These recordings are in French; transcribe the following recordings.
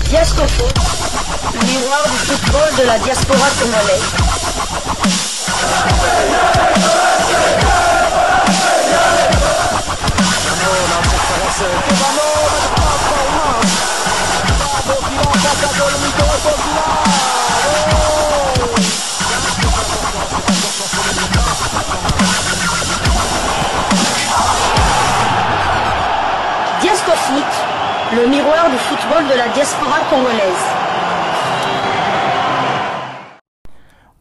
Diascofoot, miroir du football de la diaspora congolaise. Diascofoot, le miroir du football de la diaspora congolaise.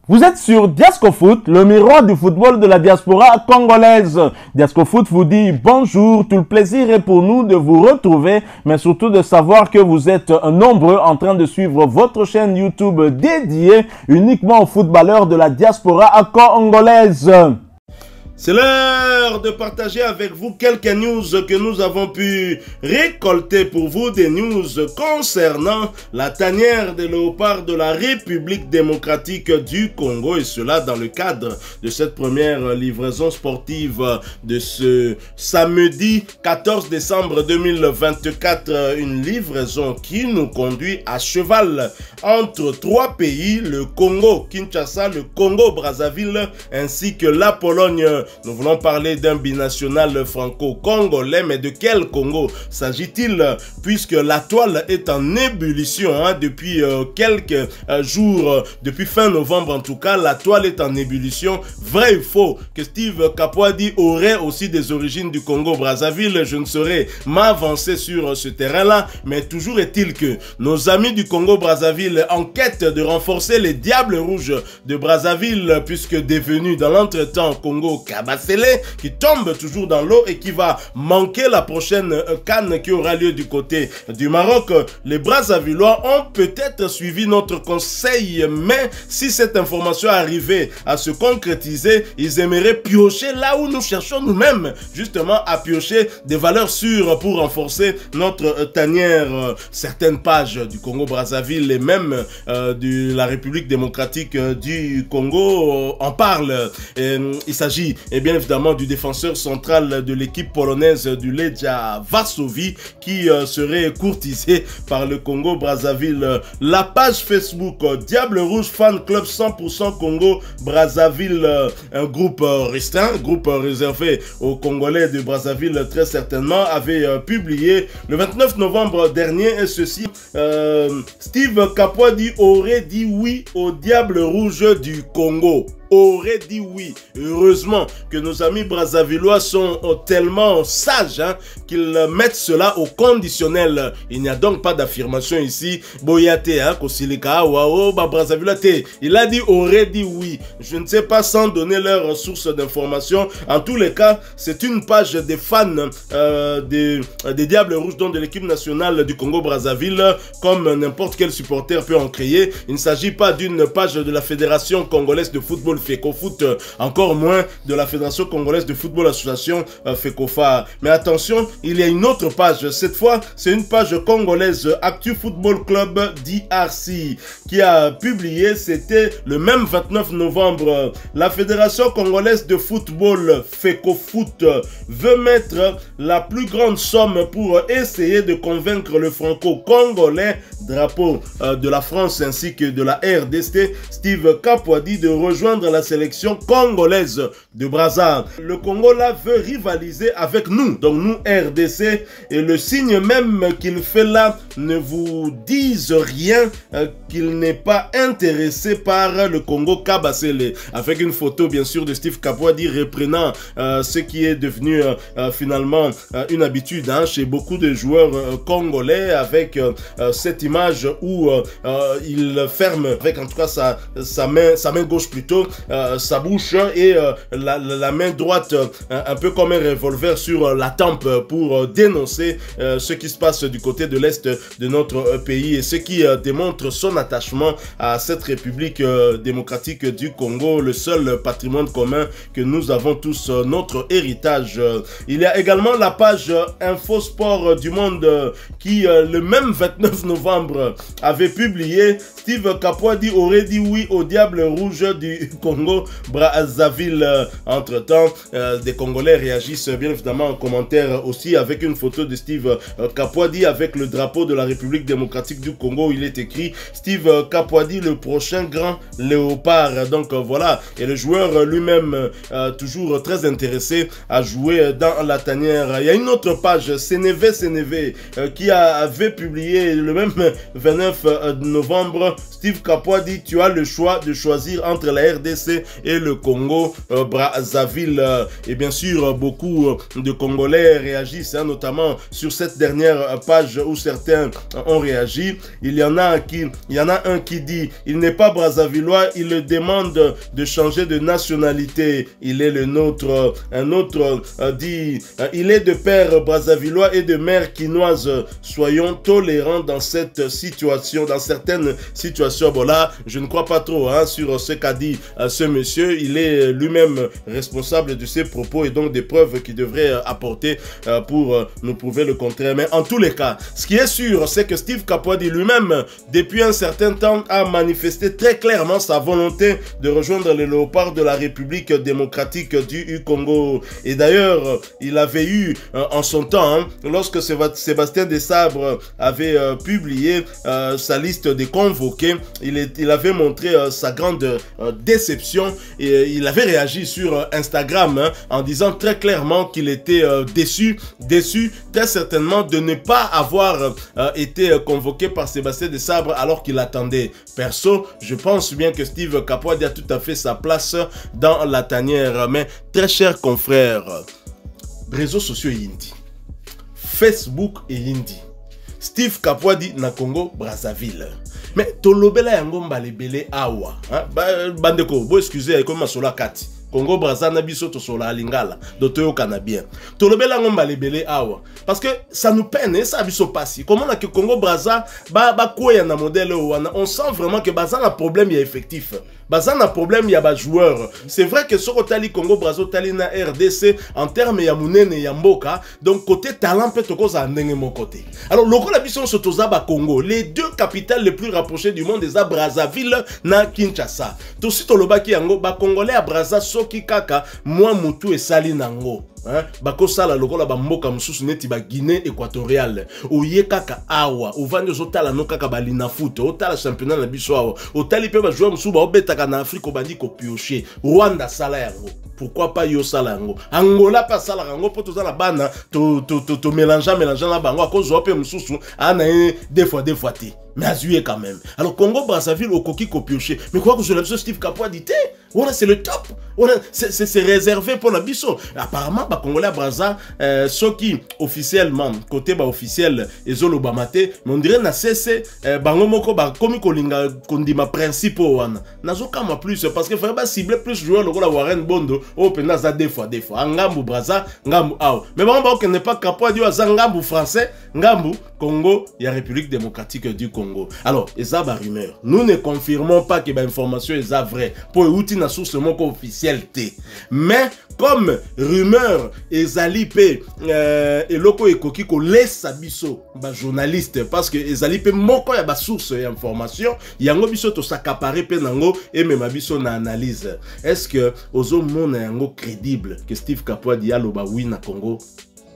Vous êtes sur Diascofoot, le miroir du football de la diaspora congolaise. Diascofoot vous dit bonjour, tout le plaisir est pour nous de vous retrouver, mais surtout de savoir que vous êtes nombreux en train de suivre votre chaîne YouTube dédiée uniquement aux footballeurs de la diaspora congolaise. C'est l'heure de partager avec vous quelques news que nous avons pu récolter pour vous, des news concernant la tanière des léopards de la République démocratique du Congo, et cela dans le cadre de cette première livraison sportive de ce samedi 14 décembre 2024, une livraison qui nous conduit à cheval entre trois pays, le Congo Kinshasa, le Congo Brazzaville ainsi que la Pologne. Nous voulons parler d'un binational franco-congolais, mais de quel Congo s'agit-il? Puisque la toile est en ébullition depuis quelques jours, depuis fin novembre en tout cas, la toile est en ébullition. Vrai ou faux que Steve Kapwadi aurait aussi des origines du Congo-Brazzaville? Je ne saurais m'avancer sur ce terrain-là, mais toujours est-il que nos amis du Congo-Brazzaville, en quête de renforcer les Diables Rouges de Brazzaville, puisque devenu dans l'entretemps Congo Kabasele, qui tombe toujours dans l'eau et qui va manquer la prochaine CAN qui aura lieu du côté du Maroc. Les Brazzavillois ont peut-être suivi notre conseil, mais si cette information arrivait à se concrétiser, ils aimeraient piocher là où nous cherchons nous-mêmes, justement à piocher des valeurs sûres pour renforcer notre tanière. Certaines pages du Congo-Brazzaville et même de la République démocratique du Congo en parlent. Il s'agit bien évidemment du défenseur central de l'équipe polonaise du Legia Varsovie qui serait courtisé par le Congo-Brazzaville. La page Facebook Diable Rouge Fan Club 100% Congo-Brazzaville, un groupe restreint, groupe réservé aux Congolais de Brazzaville très certainement, avait publié le 29 novembre dernier, et ceci: Steve Kapwadi aurait dit oui au Diable Rouge du Congo. Aurait dit oui. Heureusement que nos amis brazzavillois sont tellement sages qu'ils mettent cela au conditionnel. Il n'y a donc pas d'affirmation ici. Boyate, Kosilika, Wao, Brazzavillois. Il a dit aurait dit oui. Je ne sais pas sans donner leur source d'information. En tous les cas, c'est une page des fans des Diables Rouges, donc de l'équipe nationale du Congo-Brazzaville, comme n'importe quel supporter peut en créer. Il ne s'agit pas d'une page de la Fédération congolaise de football FECOFOOT, encore moins de la Fédération congolaise de football association FECOFA. Mais attention, il y a une autre page. Cette fois, c'est une page congolaise, Actu Football Club DRC, qui a publié, c'était le même 29 novembre, la Fédération congolaise de football FECOFOOT veut mettre la plus grande somme pour essayer de convaincre le franco-congolais, drapeau de la France ainsi que de la RDC, Steve Kapwadi, de rejoindre la sélection congolaise de Brazza. Le Congo là veut rivaliser avec nous, donc nous RDC, et le signe même qu'il fait là ne vous dise rien qu'il n'est pas intéressé par le Congo Kabasele, avec une photo bien sûr de Steve Kapwadi reprenant ce qui est devenu finalement une habitude chez beaucoup de joueurs congolais, avec cette image où il ferme avec en tout cas sa main gauche plutôt, sa bouche, et la main droite un peu comme un revolver sur la tempe pour dénoncer ce qui se passe du côté de l'Est de notre pays, et ce qui démontre son attachement à cette République démocratique du Congo, le seul patrimoine commun que nous avons tous, notre héritage. Il y a également la page Infosport du Monde qui le même 29 novembre avait publié: Steve Kapwadi aurait dit oui au Diable Rouge du Congo Brazzaville. Entre temps, des Congolais réagissent bien évidemment en commentaire au aussi avec une photo de Steve Kapwadi avec le drapeau de la République démocratique du Congo. Il est écrit Steve Kapwadi, le prochain grand léopard. Donc voilà, et le joueur lui-même toujours très intéressé à jouer dans la tanière. Il y a une autre page, Sénévé qui avait publié le même 29 novembre. Steve Kapwadi, tu as le choix de choisir entre la RDC et le Congo Brazzaville. Et bien sûr, beaucoup de Congolais réagissent, hein, notamment sur cette dernière page où certains ont réagi. Il y en a un qui dit, il n'est pas Brazzavillois, il demande de changer de nationalité. Il est le nôtre. Un autre dit, il est de père Brazzavillois et de mère quinoise. Soyons tolérants dans cette situation, dans certaines situations. Bon là, je ne crois pas trop hein, sur ce qu'a dit ce monsieur. Il est lui-même responsable de ses propos et donc des preuves qu'il devrait apporter pour nous prouver le contraire. Mais en tous les cas, ce qui est sûr, c'est que Steve Kapwadi lui-même, depuis un certain temps, a manifesté très clairement sa volonté de rejoindre les léopards de la République démocratique du Congo. Et d'ailleurs, il avait eu en son temps, hein, lorsque Sébastien Desabre avait publié sa liste des convoqués, il avait montré sa grande déception et il avait réagi sur Instagram hein, en disant très clairement qu'il était déçu très certainement de ne pas avoir été convoqué par Sébastien Desabre alors qu'il attendait. Perso, je pense bien que Steve Kapwadi a tout à fait sa place dans la tanière. Mais très chers confrères, réseaux sociaux Yindi, Facebook et Yindi, Steve Kapwadi na Congo Brazzaville. Mais tolobela yango mbalebele awa, hein? Bandeko, bo excusez comme masola kati. Congo Brazza na biso to sola lingala dotoyo kana bien. Tolobela yango mbalebele awa parce que ça nous peine ça biso passi. Comment na que Congo Brazza ba koya na modèle wana, on sent vraiment que baza na problème ya effectif. Baza na problème ya ba joueur. C'est vrai que soko tali Congo Brazza tali na RDC en termes ya munene ya mboka, donc côté talent peut to koza ndenge mon côté. Alors loko la biso so toza ba Congo, les deux capitales les plus rapprochées du monde eza Brazzaville na Kinshasa. To si tolobaki yango ba Congolais à Brazza soki kaka moi mutu esali nango. Hein? Bako sala lokola ba mboka mususu neti ba Guinée équatoriale. Oye kaka awa, ovandi ozotala no kaka balina foot, otala championnat na biso awa. Otali pe ba joueur mususu ba obetaka na Afrique obandi ko piocher. Rwanda sala yango. Pourquoi pas yo sala yango? Angola pas sala yango po toza na bana to mélanger na bango à cause ope mususu ana deux fois te. Mais azué quand même. Alors Congo Brazzaville au coquille copioché. Mais quoi que je l'ai Steve Kapwadi dit, voilà c'est le top. Voilà c'est réservé pour la biso. Apparemment ba Congolais Brazza ceux qui officiellement côté ba officiel ezolo bamate, mais on dirait na cessé bango moko ba komi kolinga kondima principaux wana. Nazo kama plus parce que frère ba cibler plus joueur lokola Warren Bondo au pena za des fois ngambu Brazza ngambu ao. Mais bango ba n'est pas Kapwadi za ngambu français, ngambu Congo, il y a République démocratique du Congo. Alors, et ça va rumeur. Nous ne confirmons pas que l'information est vraie. Pour outil na source moko officielle T. Mais comme rumeur ezalipe et loko ekoki ko laisse biso ba journaliste parce que ezalipe moko ya ba source d'information, yango biso to s'accaparer pe nango et même biso na analyse. Est-ce que ozo mona yango crédible que Steve Kapwadi aloba oui na Congo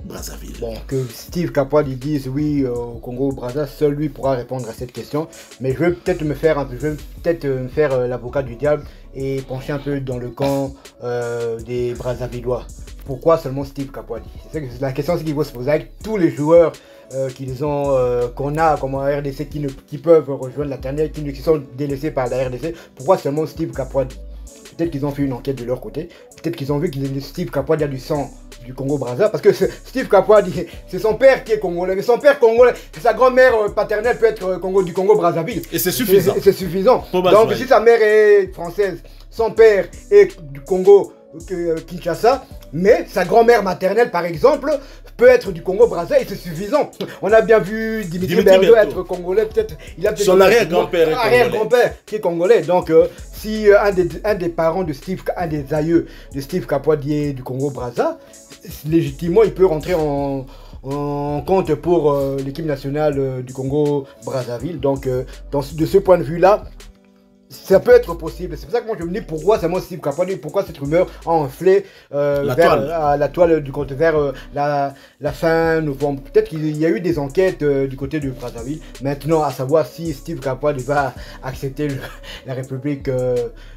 Brazzaville? Bon, que Steve Kapwadi dise oui au Congo Brazza, seul lui pourra répondre à cette question. Mais je vais peut-être me faire l'avocat du diable et pencher un peu dans le camp des Brazzavillois. Pourquoi seulement Steve Kapwadi? C'est la question qu'il faut se poser avec tous les joueurs qu'on a comme en RDC qui peuvent rejoindre la tanière, qui sont délaissés par la RDC. Pourquoi seulement Steve Kapwadi? Peut-être qu'ils ont fait une enquête de leur côté. Peut-être qu'ils ont vu que Steve Kapwadi a du sang du Congo Brazza. Parce que Steve Kapwadi, c'est son père qui est congolais. Mais son père congolais, sa grand-mère paternelle peut être du Congo Brazzaville. Et c'est suffisant. C'est suffisant. Donc si sa mère est française, son père est du Congo Kinshasa, mais sa grand-mère maternelle par exemple peut être du Congo Brazza et c'est suffisant. On a bien vu Dimitri Berdo être congolais, peut-être il a peut-être son arrière-grand-père qui est congolais. Donc si un des parents de Steve, un des aïeux de Steve Kapwadi est du Congo Brazza, légitimement il peut rentrer en compte pour l'équipe nationale du Congo Brazzaville. Donc de ce point de vue là, ça peut être possible. C'est pour ça que moi je me dis pourquoi c'est moi Steve Kapouadi, pourquoi cette rumeur a enflé la toile du côté vers la fin novembre. Peut-être qu'il y a eu des enquêtes du côté de Brazzaville. Maintenant, à savoir si Steve Kapouadi va accepter la République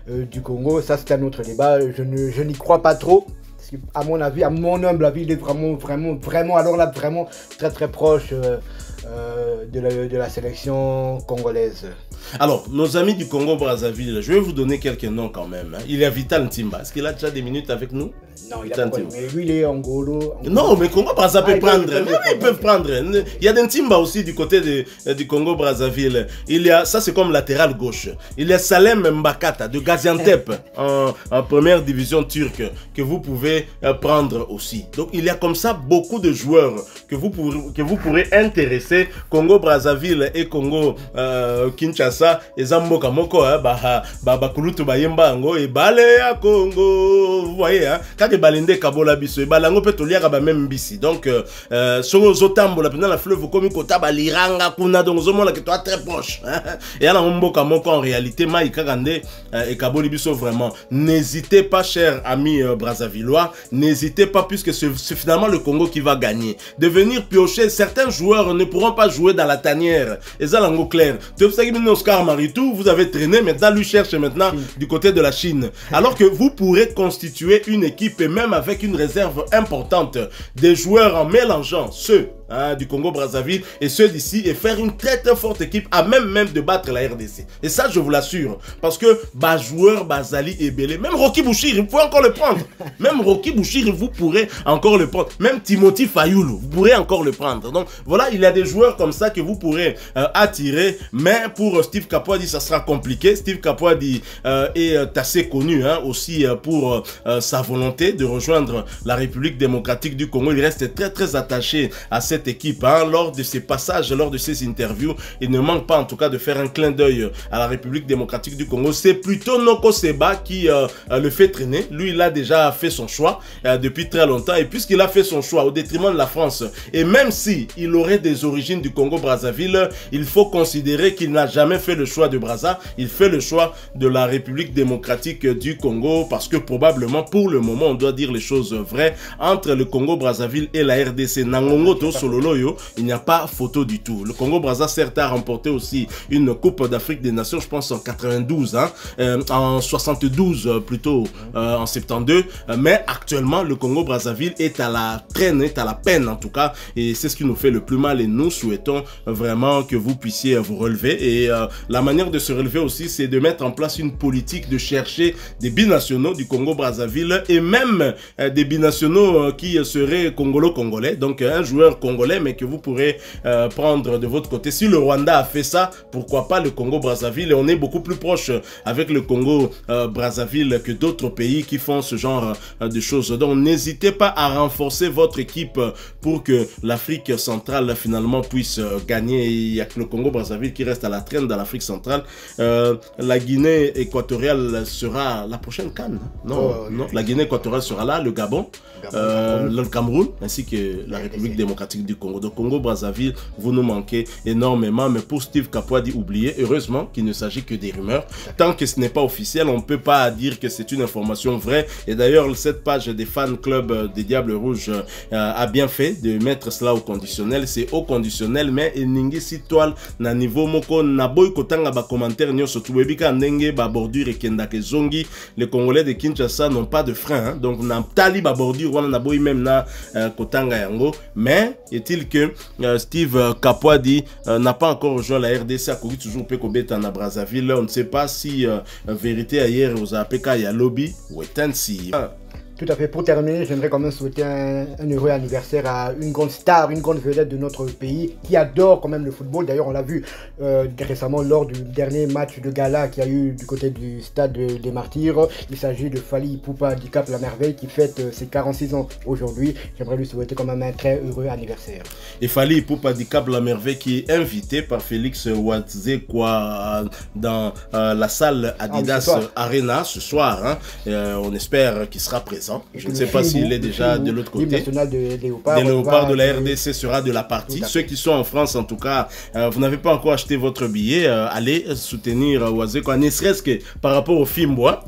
du Congo, ça c'est un autre débat. Je n'y crois pas trop. À mon avis, à mon humble avis, il est vraiment, alors là, vraiment très proche de la sélection congolaise. Alors, nos amis du Congo-Brazzaville, je vais vous donner quelques noms quand même. Il y a Vital Ntimba. Est-ce qu'il a déjà des minutes avec nous? Non, il a pas, mais lui, il est Angolo. Non, mais Congo-Brazzaville peut prendre. Ils peuvent prendre. Il y a des Ntimba aussi du côté du Congo-Brazzaville. Il y a, ça c'est comme latéral gauche. Il y a Salem Mbakata de Gaziantep en première division turque que vous pouvez prendre aussi. Donc, il y a comme ça beaucoup de joueurs que vous pourrez intéresser. Congo-Brazzaville et Congo-Kinshasa. Et Zamboka Moko, Bakulutu Bayemba Ango, et Bale à Congo. Vous voyez, hein, quand Balinde Kabola Biso, et Balango Petolia même Bisi. Donc, sur Zotambo, la fleuve, comme Kota Baliranga, Kuna, donc Zomo, là, que toi très proche. Et à la Mboka Moko, en réalité, Maïka Gande et Kaboli Biso, vraiment. N'hésitez pas, chers amis brazzavillois, n'hésitez pas, puisque c'est finalement le Congo qui va gagner. De venir piocher, certains joueurs ne pourront pas jouer dans la tanière. Et ça, l'ango clair. Tu sais que Oscar Maritou, vous avez traîné, maintenant lui cherche maintenant du côté de la Chine. Alors que vous pourrez constituer une équipe et même avec une réserve importante des joueurs en mélangeant ceux du Congo-Brazzaville et ceux d'ici et faire une très forte équipe à même de battre la RDC. Et ça, je vous l'assure. Parce que joueur Bazali et Belé, même Rocky Bouchir, vous pouvez encore le prendre. Même Rocky Bouchir, vous pourrez encore le prendre. Même Timothy Fayoulou, vous pourrez encore le prendre. Donc voilà, il y a des joueurs comme ça que vous pourrez attirer. Mais pour Steve Kapouadi, ça sera compliqué. Steve Kapouadi est assez connu aussi pour sa volonté de rejoindre la République démocratique du Congo. Il reste très attaché à cette équipe. Lors de ses passages, lors de ses interviews, il ne manque pas en tout cas de faire un clin d'œil à la République démocratique du Congo. C'est plutôt Noko Seba qui le fait traîner. Lui, il a déjà fait son choix depuis très longtemps. Et puisqu'il a fait son choix au détriment de la France, et même si il aurait des origines du Congo-Brazzaville, il faut considérer qu'il n'a jamais fait le choix de Brazza. Il fait le choix de la République démocratique du Congo parce que probablement, pour le moment, on doit dire les choses vraies, entre le Congo-Brazzaville et la RDC, Nangongoto, Sololoyo, il n'y a pas photo du tout. Le Congo-Brazza, certes, a remporté aussi une Coupe d'Afrique des Nations, je pense en 92, en 72 plutôt, en 72, mais actuellement, le Congo-Brazzaville est à la traîne, est à la peine en tout cas, et c'est ce qui nous fait le plus mal et nous souhaitons vraiment que vous puissiez vous relever. Et la manière de se relever aussi, c'est de mettre en place une politique de chercher des binationaux du Congo-Brazzaville et même des binationaux qui seraient congolo-congolais, donc un joueur congolais mais que vous pourrez prendre de votre côté. Si le Rwanda a fait ça, pourquoi pas le Congo-Brazzaville? Et on est beaucoup plus proche avec le Congo-Brazzaville que d'autres pays qui font ce genre de choses. Donc n'hésitez pas à renforcer votre équipe pour que l'Afrique centrale finalement puisse gagner. Il n'y a que le Congo-Brazzaville qui reste à la traîne dans l'Afrique centrale. La Guinée équatoriale sera la prochaine CAN. Non, non, la Guinée équatoriale sera là, le Gabon, le Cameroun, ainsi que la République démocratique du Congo. Donc Congo-Brazzaville, vous nous manquez énormément. Mais pour Steve Kapouadi, oubliez, heureusement qu'il ne s'agit que des rumeurs. Tant que ce n'est pas officiel, on ne peut pas dire que c'est une information vraie. Et d'ailleurs, cette page des fan club des Diables Rouges a bien fait de mettre cela au conditionnel. C'est au conditionnel, mais Ningi si toile na niveau moko na boy kotanga ba commentaire nyoso tuwebika ndenge ba bordure et kendake zongi. Les Congolais de Kinshasa n'ont pas de frein, donc na tali ba bordure wana na boy même na kotanga yango. Mais est-il que Steve Kapouadi n'a pas encore rejoint la RDC à Kogi toujours pe kobeta na Brazzaville. On ne sait pas si vérité ailleurs aux APK il y a lobby ou si. Tout à fait. Pour terminer, j'aimerais quand même souhaiter un heureux anniversaire à une grande star, une grande vedette de notre pays qui adore quand même le football. D'ailleurs, on l'a vu récemment lors du dernier match de gala qu'il y a eu du côté du stade des Martyrs. Il s'agit de Fally Ipupa Dicap La Merveille qui fête ses 46 ans aujourd'hui. J'aimerais lui souhaiter quand même un très heureux anniversaire. Et Fally Ipupa Dicap La Merveille qui est invité par Félix Ouadzekwa dans la salle Adidas Arena ce soir. On espère qu'il sera présent. hein. Je ne sais pas s'il est déjà de l'autre côté. L'hymne national des Léopards. Des Léopards de la RDC sera de la partie. Ceux qui sont en France, en tout cas, vous n'avez pas encore acheté votre billet, allez soutenir Oisé quoi, ne serait-ce que par rapport au film bois.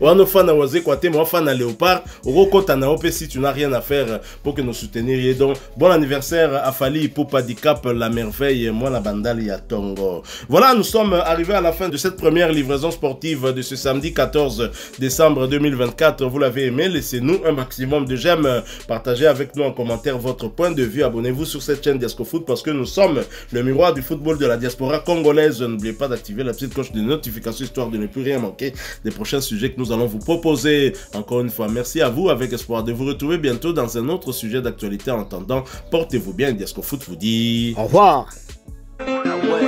On a fan à Oisé quoi, t'es moi fan à Léopard. Au Kotana OP si tu n'as rien à faire pour que nous soutenions. Donc, bon anniversaire à Fali Poupa Dicap, la merveille, moi la bandale ya Tongo. Voilà, nous sommes arrivés à la fin de cette première livraison sportive de ce samedi 14 décembre 2024. Vous l'avez aimé, laissez-nous un maximum de j'aime, partagez avec nous en commentaire votre point de vue, abonnez-vous sur cette chaîne Diasco Foot parce que nous sommes le miroir du football de la diaspora congolaise. N'oubliez pas d'activer la petite cloche de notification histoire de ne plus rien manquer des prochains sujets que nous allons vous proposer. Encore une fois, merci à vous, avec espoir de vous retrouver bientôt dans un autre sujet d'actualité. En attendant, portez-vous bien. Diasco Foot vous dit au revoir. Ouais.